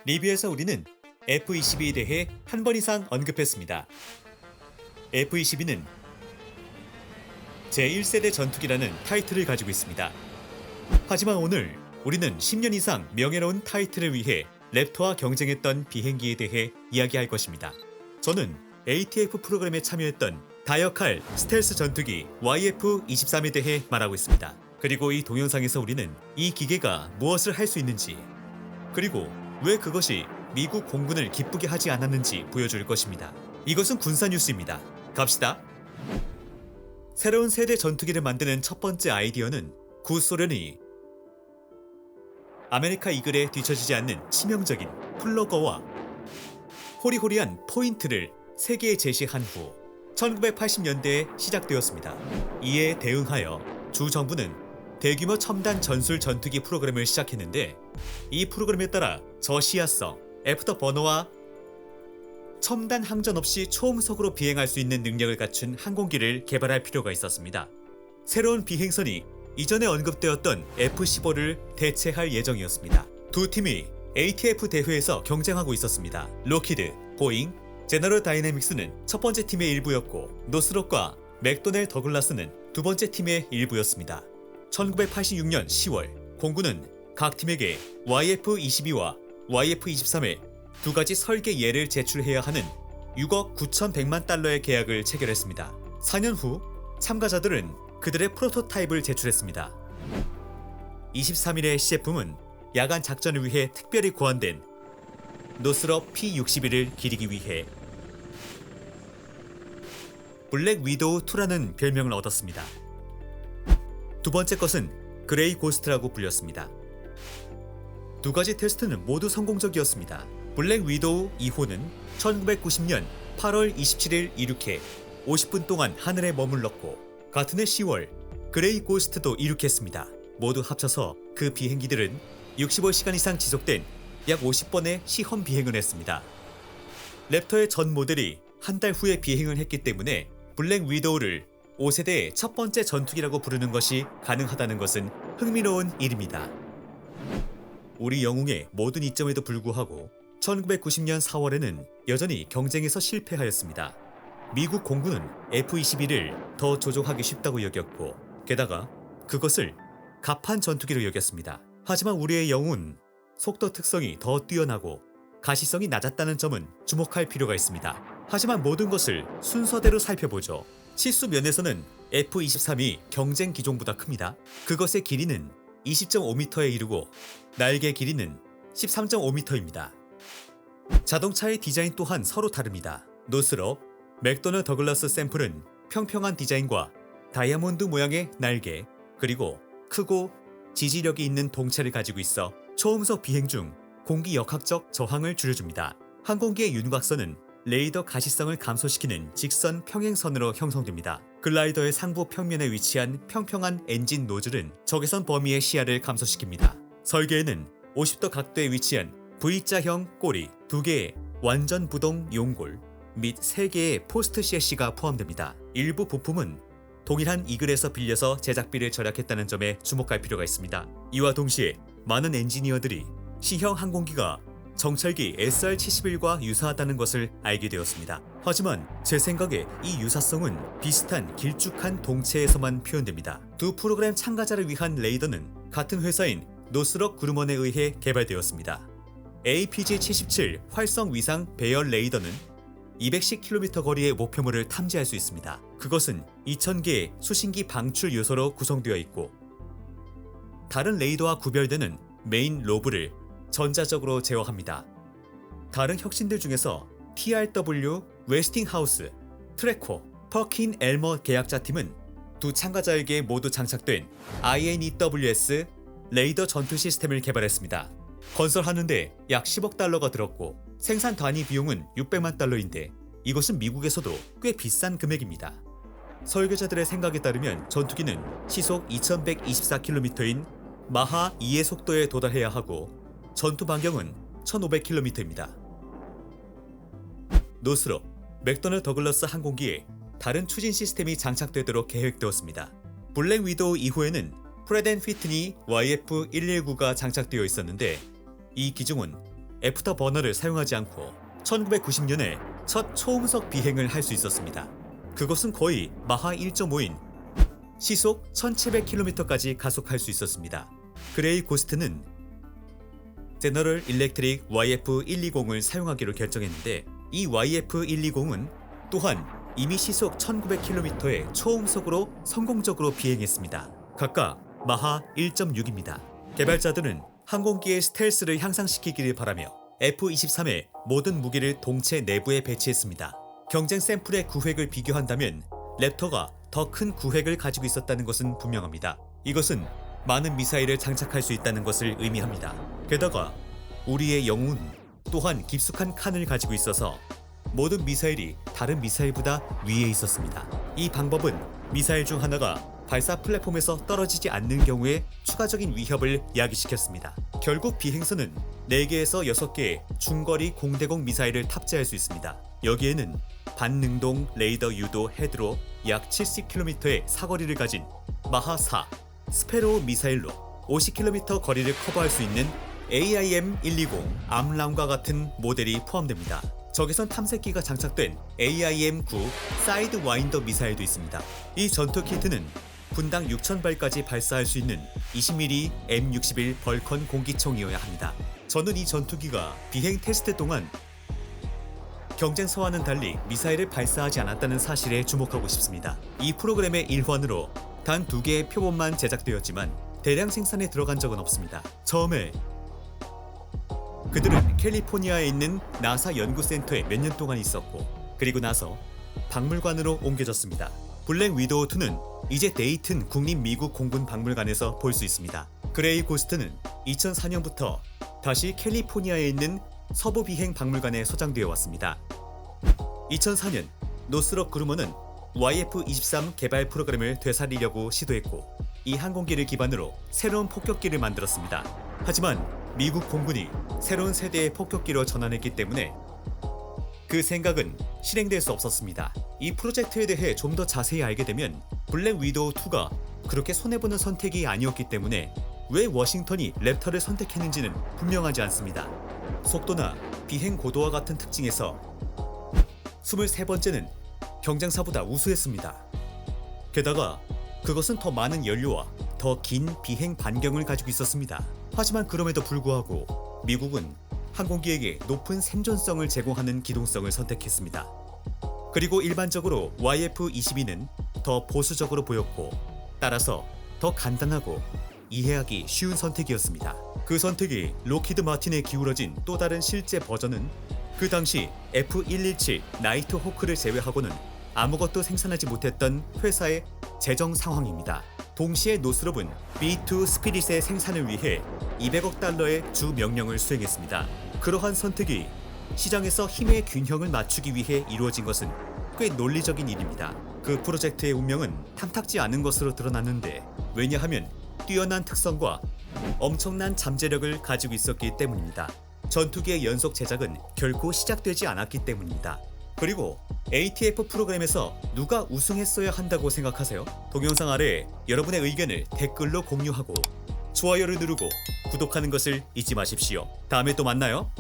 리뷰에서 우리는 F-22에 대해 한 번 이상 언급했습니다. F-22는 제1세대 전투기라는 타이틀을 가지고 있습니다. 하지만 오늘 우리는 10년 이상 명예로운 타이틀을 위해 랩터와 경쟁했던 비행기에 대해 이야기할 것입니다. 저는 ATF 프로그램에 참여했던 다역할 스텔스 전투기 YF-23에 대해 말하고 있습니다. 그리고 이 동영상에서 우리는 이 기계가 무엇을 할 수 있는지, 그리고 왜 그것이 미국 공군을 기쁘게 하지 않았는지 보여줄 것입니다. 이것은 군사 뉴스입니다. 갑시다. 새로운 세대 전투기를 만드는 첫 번째 아이디어는 구소련이 아메리카 이글에 뒤처지지 않는 치명적인 플러거와 호리호리한 포인트를 세계에 제시한 후 1980년대에 시작되었습니다. 이에 대응하여 주 정부는 대규모 첨단 전술 전투기 프로그램을 시작했는데, 이 프로그램에 따라 저시야성, 애프터버너와 첨단 항전 없이 초음속으로 비행할 수 있는 능력을 갖춘 항공기를 개발할 필요가 있었습니다. 새로운 비행선이 이전에 언급되었던 F-15를 대체할 예정이었습니다. 두 팀이 ATF 대회에서 경쟁하고 있었습니다. 로키드, 보잉, 제너럴 다이내믹스는 첫 번째 팀의 일부였고, 노스롭과 맥도넬 더글라스는 두 번째 팀의 일부였습니다. 1986년 10월, 공군은 각 팀에게 YF-22와 YF-23의 두 가지 설계 예를 제출해야 하는 6억 9,100만 달러의 계약을 체결했습니다. 4년 후 참가자들은 그들의 프로토타입을 제출했습니다. 23일의 시제품은 야간 작전을 위해 특별히 고안된 노스럽 P-61을 기리기 위해 블랙 위도우2라는 별명을 얻었습니다. 두 번째 것은 그레이 고스트라고 불렸습니다. 두 가지 테스트는 모두 성공적이었습니다. 블랙 위도우 2호는 1990년 8월 27일 이륙해 50분 동안 하늘에 머물렀고, 같은 해 10월 그레이 고스트도 이륙했습니다. 모두 합쳐서 그 비행기들은 65시간 이상 지속된 약 50번의 시험 비행을 했습니다. 랩터의 전 모델이 한 달 후에 비행을 했기 때문에 블랙 위도우를 5세대의 첫 번째 전투기라고 부르는 것이 가능하다는 것은 흥미로운 일입니다. 우리 영웅의 모든 이점에도 불구하고 1990년 4월에는 여전히 경쟁에서 실패하였습니다. 미국 공군은 F-22를 더 조종하기 쉽다고 여겼고, 게다가 그것을 갑판 전투기로 여겼습니다. 하지만 우리의 영웅은 속도 특성이 더 뛰어나고 가시성이 낮았다는 점은 주목할 필요가 있습니다. 하지만 모든 것을 순서대로 살펴보죠. 치수 면에서는 F-23이 경쟁 기종보다 큽니다. 그것의 길이는 20.5m에 이르고 날개 길이는 13.5m입니다. 자동차의 디자인 또한 서로 다릅니다. 노스롭, 맥도널 더글라스 샘플은 평평한 디자인과 다이아몬드 모양의 날개, 그리고 크고 지지력이 있는 동체를 가지고 있어 초음속 비행 중 공기 역학적 저항을 줄여줍니다. 항공기의 윤곽선은 레이더 가시성을 감소시키는 직선 평행선으로 형성됩니다. 글라이더의 상부 평면에 위치한 평평한 엔진 노즐은 적외선 범위의 시야를 감소시킵니다. 설계에는 50도 각도에 위치한 V자형 꼬리, 2개의 완전 부동 용골 및 3개의 포스트 셰시가 포함됩니다. 일부 부품은 동일한 이글에서 빌려서 제작비를 절약했다는 점에 주목할 필요가 있습니다. 이와 동시에 많은 엔지니어들이 C형 항공기가 정찰기 SR-71과 유사하다는 것을 알게 되었습니다. 하지만 제 생각에 이 유사성은 비슷한 길쭉한 동체에서만 표현됩니다. 두 프로그램 참가자를 위한 레이더는 같은 회사인 노스럽 그루먼에 의해 개발되었습니다. APG-77 활성 위상 배열 레이더는 210km 거리의 목표물을 탐지할 수 있습니다. 그것은 2000개의 수신기 방출 요소로 구성되어 있고, 다른 레이더와 구별되는 메인 로브를 전자적으로 제어합니다. 다른 혁신들 중에서 TRW, 웨스팅하우스, 트래코, 퍼킨 엘머 계약자 팀은 두 참가자에게 모두 장착된 INEWS 레이더 전투 시스템을 개발했습니다. 건설하는데 약 10억 달러가 들었고, 생산 단위 비용은 600만 달러인데 이것은 미국에서도 꽤 비싼 금액입니다. 설계자들의 생각에 따르면 전투기는 시속 2124km인 마하 2의 속도에 도달해야 하고, 전투 반경은 1500km입니다. 노스롭, 맥도널 더글라스 항공기에 다른 추진 시스템이 장착되도록 계획되었습니다. 블랙 위도우 이후에는 프렛 앤 휘트니 YF-119가 장착되어 있었는데, 이 기종은 애프터 버너를 사용하지 않고 1990년에 첫 초음속 비행을 할 수 있었습니다. 그것은 거의 마하 1.5인 시속 1700km까지 가속할 수 있었습니다. 그레이 고스트는 제너럴 일렉트릭 YF-120을 사용하기로 결정했는데 이 YF-120은 또한 이미 시속 1900km의 초음속으로 성공적으로 비행했습니다. 각각 마하 1.6입니다. 개발자들은 항공기의 스텔스를 향상시키기를 바라며 F-23의 모든 무기를 동체 내부에 배치했습니다. 경쟁 샘플의 구획을 비교한다면 랩터가 더 큰 구획을 가지고 있었다는 것은 분명합니다. 이것은 많은 미사일을 장착할 수 있다는 것을 의미합니다. 게다가 우리의 영웅은 또한 깊숙한 칸을 가지고 있어서 모든 미사일이 다른 미사일보다 위에 있었습니다. 이 방법은 미사일 중 하나가 발사 플랫폼에서 떨어지지 않는 경우에 추가적인 위협을 야기시켰습니다. 결국 비행선은 4개에서 6개의 중거리 공대공 미사일을 탑재할 수 있습니다. 여기에는 반능동 레이더 유도 헤드로 약 70km의 사거리를 가진 마하 4 스페로우 미사일로 50km 거리를 커버할 수 있는 AIM-120 암람과 같은 모델이 포함됩니다. 적외선 탐색기가 장착된 AIM-9 사이드 와인더 미사일도 있습니다. 이 전투 키트는 분당 6,000발까지 발사할 수 있는 20mm M61 벌컨 공기총이어야 합니다. 저는 이 전투기가 비행 테스트 동안 경쟁서와는 달리 미사일을 발사하지 않았다는 사실에 주목하고 싶습니다. 이 프로그램의 일환으로 단 2개의 표본만 제작되었지만 대량 생산에 들어간 적은 없습니다. 처음에 그들은 캘리포니아에 있는 나사 연구센터에 몇 년 동안 있었고 그리고 나서 박물관으로 옮겨졌습니다. 블랙 위도우 2는 이제 데이튼 국립 미국 공군 박물관에서 볼 수 있습니다. 그레이 고스트는 2004년부터 다시 캘리포니아에 있는 서부 비행 박물관에 소장되어 왔습니다. 2004년 노스럽 그루머는 YF-23 개발 프로그램을 되살리려고 시도했고 이 항공기를 기반으로 새로운 폭격기를 만들었습니다. 하지만 미국 공군이 새로운 세대의 폭격기로 전환했기 때문에 그 생각은 실행될 수 없었습니다. 이 프로젝트에 대해 좀 더 자세히 알게 되면 블랙 위도우 2가 그렇게 손해보는 선택이 아니었기 때문에 왜 워싱턴이 랩터를 선택했는지는 분명하지 않습니다. 속도나 비행 고도와 같은 특징에서 23번째는 경쟁사보다 우수했습니다. 게다가 그것은 더 많은 연료와 더 긴 비행 반경을 가지고 있었습니다. 하지만 그럼에도 불구하고 미국은 항공기에게 높은 생존성을 제공하는 기동성을 선택했습니다. 그리고 일반적으로 YF-22는 더 보수적으로 보였고 따라서 더 간단하고 이해하기 쉬운 선택이었습니다. 그 선택이 록히드 마틴에 기울어진 또 다른 실제 버전은 그 당시 F-117 나이트 호크를 제외하고는 아무것도 생산하지 못했던 회사의 재정 상황입니다. 동시에 노스롭은 B2 스피릿의 생산을 위해 200억 달러의 주 명령을 수행했습니다. 그러한 선택이 시장에서 힘의 균형을 맞추기 위해 이루어진 것은 꽤 논리적인 일입니다. 그 프로젝트의 운명은 탐탁지 않은 것으로 드러났는데 왜냐하면 뛰어난 특성과 엄청난 잠재력을 가지고 있었기 때문입니다. 전투기의 연속 제작은 결코 시작되지 않았기 때문입니다. 그리고 ATF 프로그램에서 누가 우승했어야 한다고 생각하세요? 동영상 아래 여러분의 의견을 댓글로 공유하고 좋아요를 누르고 구독하는 것을 잊지 마십시오. 다음에 또 만나요.